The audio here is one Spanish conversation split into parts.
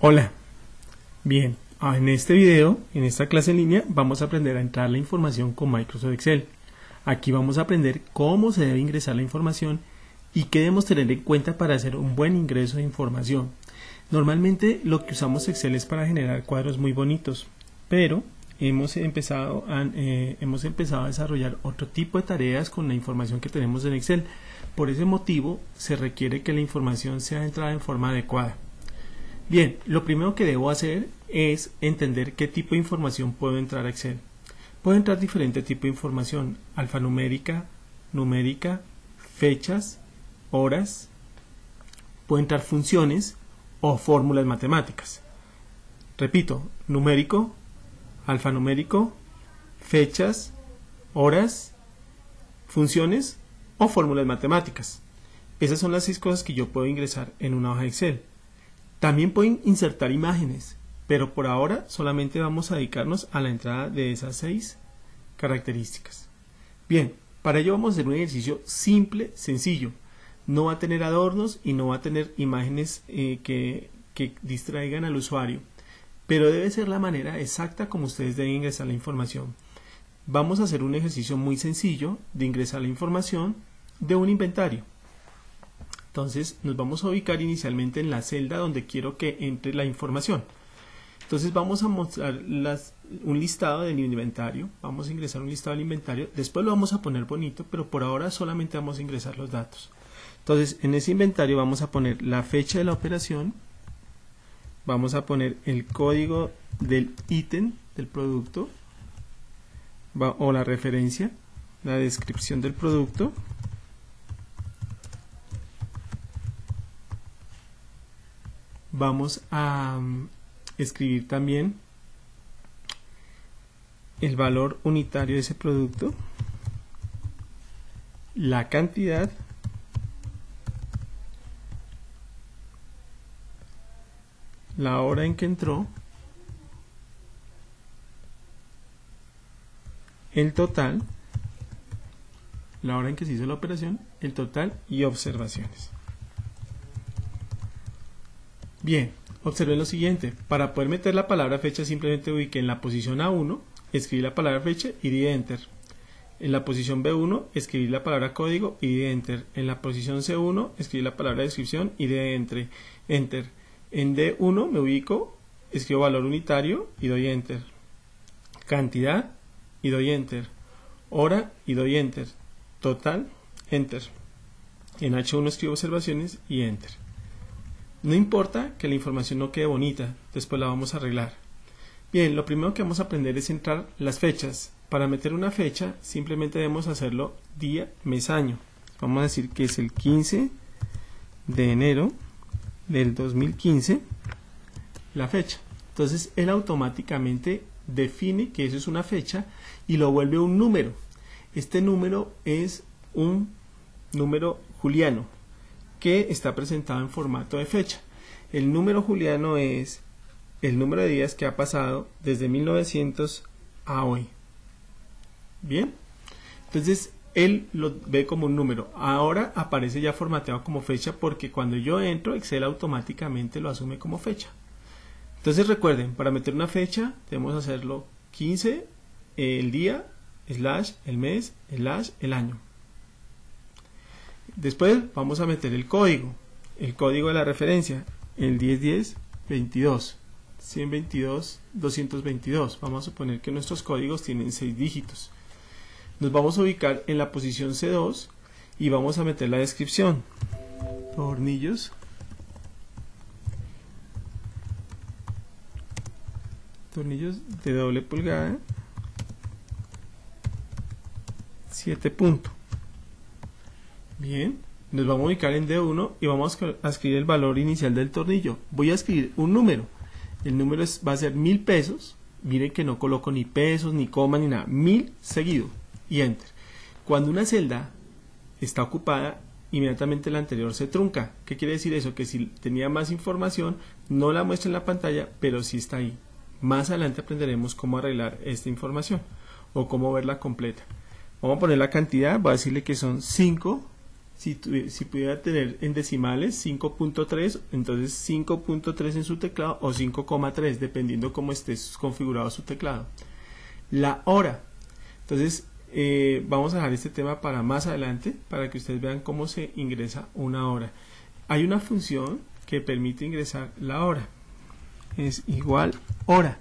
Hola, bien, en este video, en esta clase en línea, vamos a aprender a entrar la información con Microsoft Excel. Aquí vamos a aprender cómo se debe ingresar la información y qué debemos tener en cuenta para hacer un buen ingreso de información. Normalmente lo que usamos Excel es para generar cuadros muy bonitos, pero hemos empezado a desarrollar otro tipo de tareas con la información que tenemos en Excel. Por ese motivo se requiere que la información sea entrada en forma adecuada. Bien, lo primero que debo hacer es entender qué tipo de información puedo entrar a Excel. Puedo entrar diferente tipo de información: alfanumérica, numérica, fechas, horas. Puedo entrar funciones o fórmulas matemáticas. Repito, numérico, alfanumérico, fechas, horas, funciones o fórmulas matemáticas. Esas son las 6 cosas que yo puedo ingresar en una hoja de Excel. También pueden insertar imágenes, pero por ahora solamente vamos a dedicarnos a la entrada de esas 6 características. Bien, para ello vamos a hacer un ejercicio simple, sencillo. No va a tener adornos y no va a tener imágenes que distraigan al usuario, pero debe ser la manera exacta como ustedes deben ingresar la información. Vamos a hacer un ejercicio muy sencillo de ingresar la información de un inventario. Entonces nos vamos a ubicar inicialmente en la celda donde quiero que entre la información. Entonces vamos a mostrar un listado del inventario. Vamos a ingresar un listado del inventario. Después lo vamos a poner bonito, pero por ahora solamente vamos a ingresar los datos. Entonces en ese inventario vamos a poner la fecha de la operación. Vamos a poner el código del ítem del producto o la referencia, la descripción del producto. Vamos a escribir también el valor unitario de ese producto, la cantidad, la hora en que entró, el total, la hora en que se hizo la operación, el total y observaciones. Bien, observen lo siguiente: para poder meter la palabra fecha simplemente ubiqué en la posición A1, escribí la palabra fecha y di Enter. En la posición B1 escribí la palabra código y di Enter. En la posición C1 escribí la palabra descripción y di Enter. En D1 me ubico, escribo valor unitario y doy Enter. Cantidad y doy Enter. Hora y doy Enter. Total, Enter. En H1 escribo observaciones y Enter. No importa que la información no quede bonita, después la vamos a arreglar. Bien, lo primero que vamos a aprender es entrar las fechas. Para meter una fecha simplemente debemos hacerlo día, mes, año. Vamos a decir que es el 15 de enero del 2015 la fecha. Entonces él automáticamente define que eso es una fecha y lo vuelve un número. Este número es un número juliano que está presentado en formato de fecha. El número juliano es el número de días que ha pasado desde 1900 a hoy. Bien, entonces él lo ve como un número. Ahora aparece ya formateado como fecha porque cuando yo entro, Excel automáticamente lo asume como fecha. Entonces recuerden, para meter una fecha debemos hacerlo 15, el día, slash, el mes, slash, el año. Después vamos a meter el código de la referencia, el 1010-22, 122-222. Vamos a suponer que nuestros códigos tienen 6 dígitos. Nos vamos a ubicar en la posición C2 y vamos a meter la descripción: tornillos de doble pulgada, 7 puntos. Bien, nos vamos a ubicar en D1 y vamos a escribir el valor inicial del tornillo. Voy a escribir un número. El número va a ser 1000 pesos. Miren que no coloco ni pesos, ni coma, ni nada. 1000 seguido y Enter. Cuando una celda está ocupada, inmediatamente la anterior se trunca. ¿Qué quiere decir eso? Que si tenía más información, no la muestra en la pantalla, pero sí está ahí. Más adelante aprenderemos cómo arreglar esta información o cómo verla completa. Vamos a poner la cantidad. Voy a decirle que son 5 si pudiera tener en decimales 5.3, entonces 5.3 en su teclado o 5,3, dependiendo cómo esté configurado su teclado. La hora. Entonces, vamos a dejar este tema para más adelante, para que ustedes vean cómo se ingresa una hora. Hay una función que permite ingresar la hora. Es igual hora.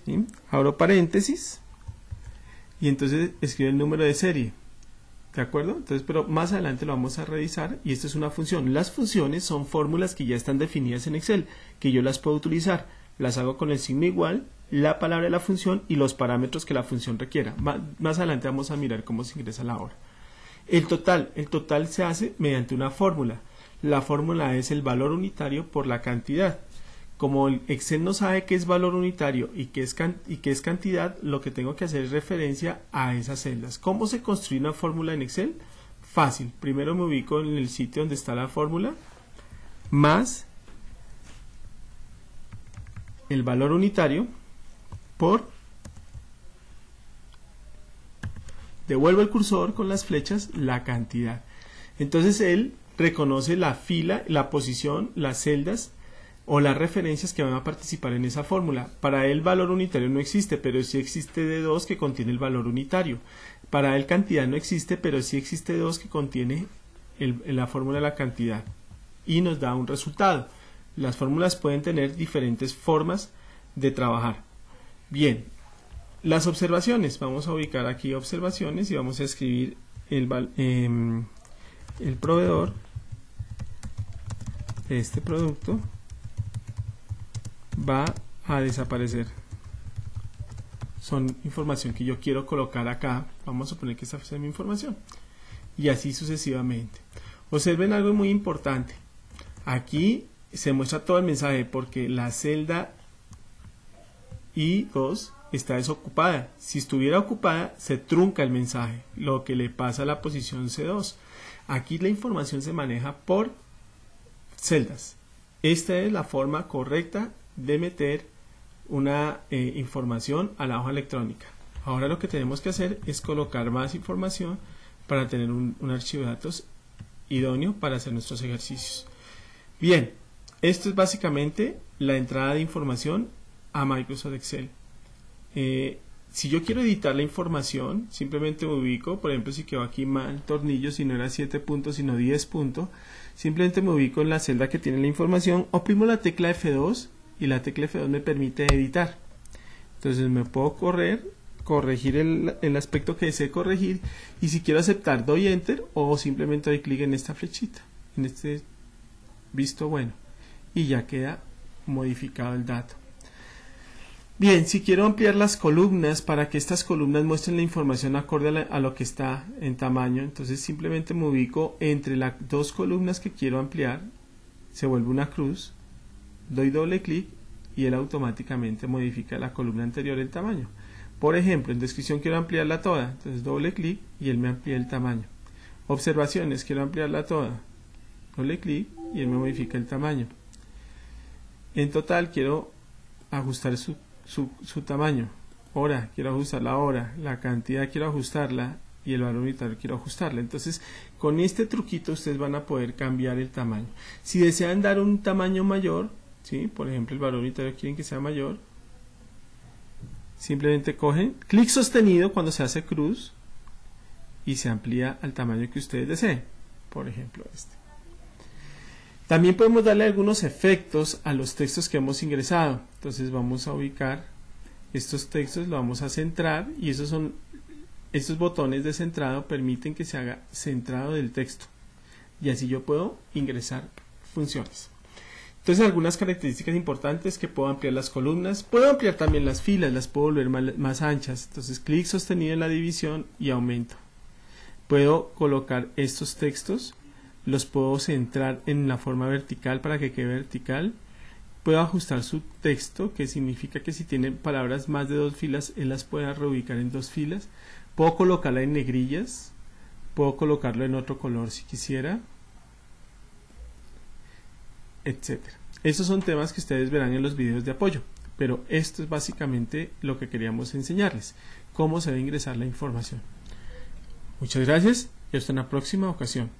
¿Sí? Abro paréntesis y entonces escribo el número de serie. ¿De acuerdo? Entonces, pero más adelante lo vamos a revisar y esto es una función. Las funciones son fórmulas que ya están definidas en Excel, que yo las puedo utilizar. Las hago con el signo igual, la palabra de la función y los parámetros que la función requiera. Más adelante vamos a mirar cómo se ingresa la hora. El total se hace mediante una fórmula. La fórmula es el valor unitario por la cantidad. Como el Excel no sabe qué es valor unitario y qué es cantidad, lo que tengo que hacer es referencia a esas celdas. ¿Cómo se construye una fórmula en Excel? Fácil. Primero me ubico en el sitio donde está la fórmula, más el valor unitario por, devuelvo el cursor con las flechas, la cantidad. Entonces él reconoce la fila, la posición, las celdas o las referencias que van a participar en esa fórmula. Para él valor unitario no existe, pero sí existe D2 que contiene el valor unitario. Para él cantidad no existe, pero sí existe D2 que contiene la fórmula de la cantidad y nos da un resultado. Las fórmulas pueden tener diferentes formas de trabajar. Bien, las observaciones. Vamos a ubicar aquí observaciones y vamos a escribir el proveedor de este producto va a desaparecer. Son información que yo quiero colocar acá. Vamos a suponer que esta es mi información. Y así sucesivamente. Observen algo muy importante. Aquí se muestra todo el mensaje porque la celda I2 está desocupada. Si estuviera ocupada, se trunca el mensaje, lo que le pasa a la posición C2. Aquí la información se maneja por celdas. Esta es la forma correcta de meter una información a la hoja electrónica. Ahora lo que tenemos que hacer es colocar más información para tener un archivo de datos idóneo para hacer nuestros ejercicios. Bien, esto es básicamente la entrada de información a Microsoft Excel. Si yo quiero editar la información, simplemente me ubico, por ejemplo, si quedó aquí mal tornillo, si no era 7 puntos, sino 10 puntos, simplemente me ubico en la celda que tiene la información, oprimo la tecla F2 y la tecla F2 me permite editar. Entonces me puedo corregir el aspecto que desee corregir, y si quiero aceptar doy Enter o simplemente doy clic en esta flechita, en este visto bueno, y ya queda modificado el dato. Bien, si quiero ampliar las columnas para que estas columnas muestren la información acorde a lo que está en tamaño, entonces simplemente me ubico entre las dos columnas que quiero ampliar, se vuelve una cruz, doy doble clic y él automáticamente modifica la columna anterior el tamaño. Por ejemplo, en descripción quiero ampliarla toda, entonces doble clic y él me amplía el tamaño. Observaciones, quiero ampliarla toda, doble clic y él me modifica el tamaño. En total quiero ajustar su tamaño. Hora, quiero ajustar la hora, la cantidad quiero ajustarla y el valor unitario quiero ajustarla. Entonces, con este truquito ustedes van a poder cambiar el tamaño. Si desean dar un tamaño mayor, ¿sí? Por ejemplo, el valor unitario quieren que sea mayor, simplemente cogen, clic sostenido cuando se hace cruz y se amplía al tamaño que ustedes deseen. Por ejemplo, este. También podemos darle algunos efectos a los textos que hemos ingresado. Entonces vamos a ubicar estos textos, lo vamos a centrar y estos botones de centrado permiten que se haga centrado del texto. Y así yo puedo ingresar funciones. Entonces algunas características importantes: que puedo ampliar las columnas, puedo ampliar también las filas, las puedo volver más anchas. Entonces clic sostenido en la división y aumento. Puedo colocar estos textos, los puedo centrar en la forma vertical para que quede vertical. Puedo ajustar su texto, que significa que si tiene palabras más de 2 filas, él las pueda reubicar en 2 filas. Puedo colocarla en negrillas, puedo colocarlo en otro color si quisiera, etcétera. Estos son temas que ustedes verán en los videos de apoyo, pero esto es básicamente lo que queríamos enseñarles, cómo se debe ingresar la información. Muchas gracias y hasta una próxima ocasión.